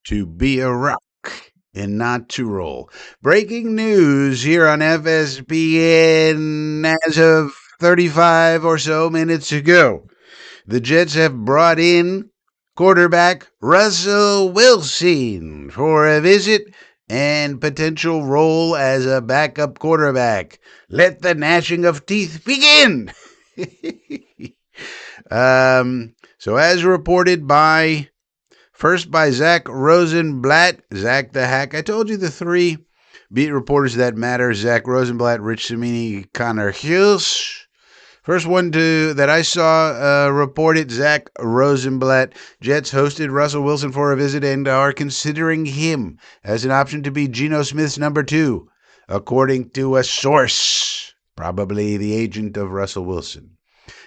to be a rock and not to roll. Breaking news here on FSPN as of 35 or so minutes ago. The Jets have brought in quarterback Russell Wilson for a visit and potential role as a backup quarterback. Let the gnashing of teeth begin. So as reported by Zach Rosenblatt, Zach the Hack. I told you the three beat reporters that matter: Zach Rosenblatt, Rich Cimini, Connor Hughes. First one that I saw reported: Zach Rosenblatt. Jets hosted Russell Wilson for a visit and are considering him as an option to be Geno Smith's number 2, according to a source, probably the agent of Russell Wilson.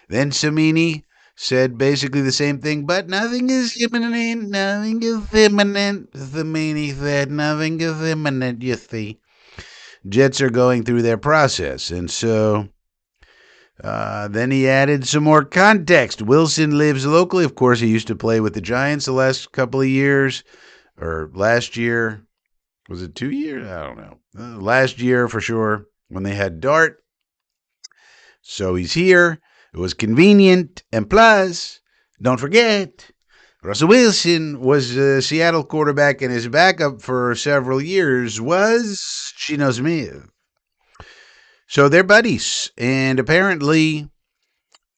Then Cimini said basically the same thing, but nothing is imminent. Nothing is imminent. Cimini said nothing is imminent, you see. Jets are going through their process, and so then he added some more context. Wilson lives locally. Of course, he used to play with the Giants the last couple of years, or last year. Was it 2 years? I don't know. Last year for sure when they had Dart. So he's here. It was convenient. And plus, don't forget, Russell Wilson was a Seattle quarterback, and his backup for several years was Geno Smith. So they're buddies. And apparently,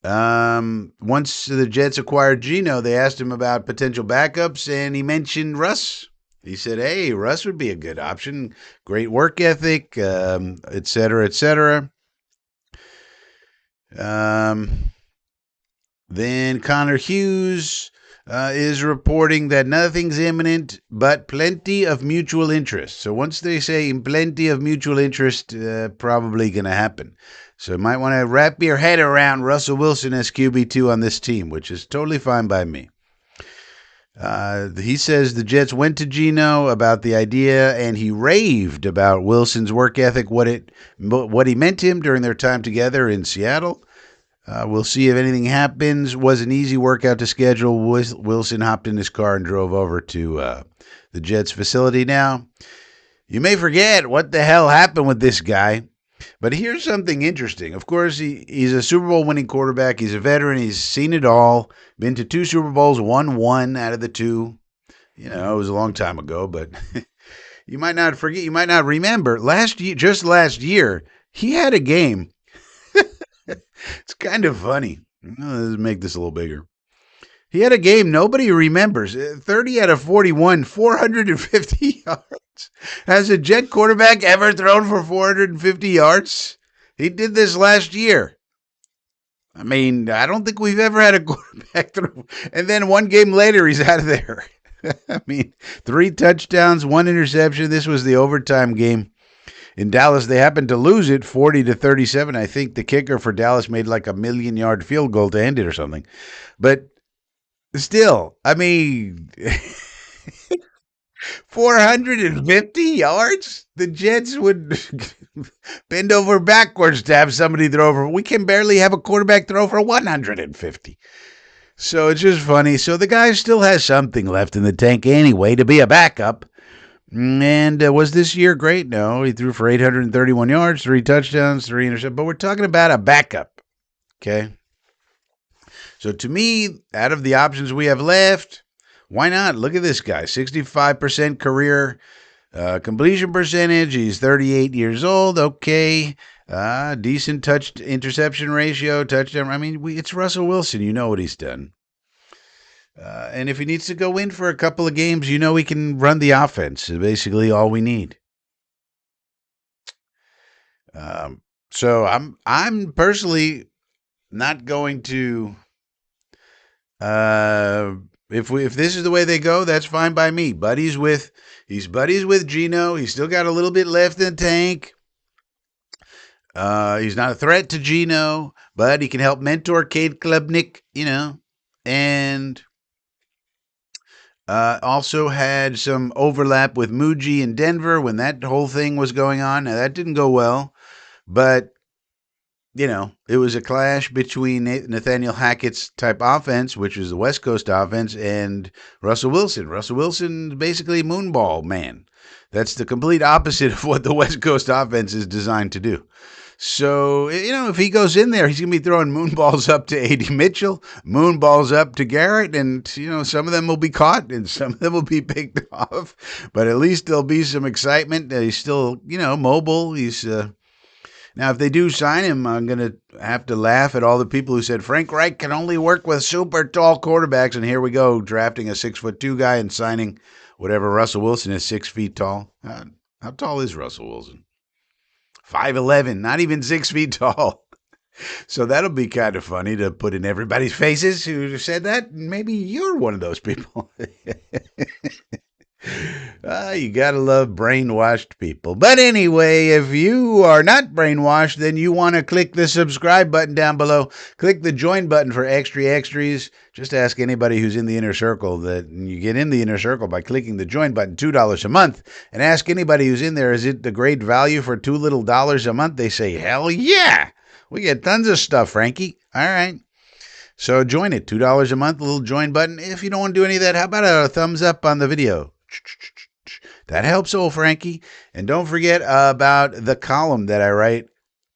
once the Jets acquired Geno, they asked him about potential backups, and he mentioned Russ. He said, hey, Russ would be a good option. Great work ethic, et cetera, et cetera. Then Connor Hughes is reporting that nothing's imminent, but plenty of mutual interest. So once they say plenty of mutual interest, probably going to happen. So you might want to wrap your head around Russell Wilson as QB2 on this team, which is totally fine by me. He says the Jets went to Geno about the idea, and he raved about Wilson's work ethic, what he meant to him during their time together in Seattle. We'll see if anything happens. Was an easy workout to schedule. Wilson hopped in his car and drove over to the Jets facility. Now, you may forget what the hell happened with this guy, but here's something interesting. Of course, he's a Super Bowl winning quarterback. He's a veteran. He's seen it all. Been to 2 Super Bowls, won 1 out of the 2. You know, it was a long time ago, but you might not forget. You might not remember. Just last year, he had a game. It's kind of funny. Let's make this a little bigger. He had a game nobody remembers. 30 out of 41, 450 yards. Has a Jet quarterback ever thrown for 450 yards? He did this last year. I mean, I don't think we've ever had a quarterback throw. And then 1 game later, he's out of there. I mean, 3 touchdowns, 1 interception. This was the overtime game. In Dallas, they happened to lose it 40-37. I think the kicker for Dallas made like a 1,000,000-yard field goal to end it or something. But still, I mean, 450 yards? The Jets would bend over backwards to have somebody throw for. We can barely have a quarterback throw for 150. So it's just funny. So the guy still has something left in the tank anyway to be a backup. And was this year great? No, he threw for 831 yards, 3 touchdowns, 3 interceptions. But we're talking about a backup, okay? So to me, out of the options we have left, why not? Look at this guy, 65% career completion percentage. He's 38 years old, okay. Decent interception ratio, touchdown. I mean, it's Russell Wilson. You know what he's done. And if he needs to go in for a couple of games, you know he can run the offense. It's basically all we need. So I'm personally not going to. If this is the way they go, that's fine by me. He's buddies with Geno. He's still got a little bit left in the tank. He's not a threat to Geno, but he can help mentor Cade Klubnik, you know, and. Also had some overlap with Muji in Denver when that whole thing was going on. Now, that didn't go well, but it was a clash between Nathaniel Hackett's type offense, which was the West Coast offense, and Russell Wilson. Russell Wilson, basically moonball man. That's the complete opposite of what the West Coast offense is designed to do. So, if he goes in there, he's going to be throwing moonballs up to A.D. Mitchell, moonballs up to Garrett, and, some of them will be caught and some of them will be picked off. But at least there'll be some excitement. He's still, mobile. He's Now, if they do sign him, I'm going to have to laugh at all the people who said Frank Reich can only work with super tall quarterbacks. And here we go, drafting a 6'2" guy and signing whatever Russell Wilson is 6 feet tall. How tall is Russell Wilson? 5'11", not even 6 feet tall. So that'll be kind of funny to put in everybody's faces who said that. Maybe you're one of those people. You gotta love brainwashed people. But anyway, if you are not brainwashed, then you want to click the subscribe button down below. Click the join button for extra extras. Just ask anybody who's in the inner circle that you get in the inner circle by clicking the join button, $2 a month. And ask anybody who's in there, is it the great value for $2 little a month? They say, hell yeah. We get tons of stuff, Frankie. All right. So join it, $2 a month, a little join button. If you don't want to do any of that, how about a thumbs up on the video? That helps, old Frankie. And don't forget about the column that I write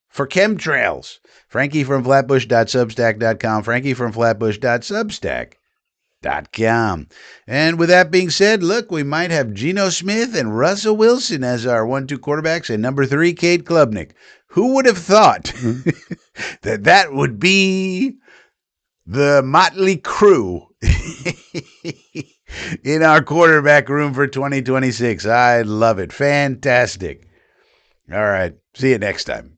for chemtrails. FrankieFromFlatbush.substack.com. FrankieFromFlatbush.substack.com. And with that being said, look, we might have Geno Smith and Russell Wilson as our 1-2 quarterbacks, and number 3, Cade Klubnik. Who would have thought that would be the motley crew in our quarterback room for 2026? I love it. Fantastic. All right. See you next time.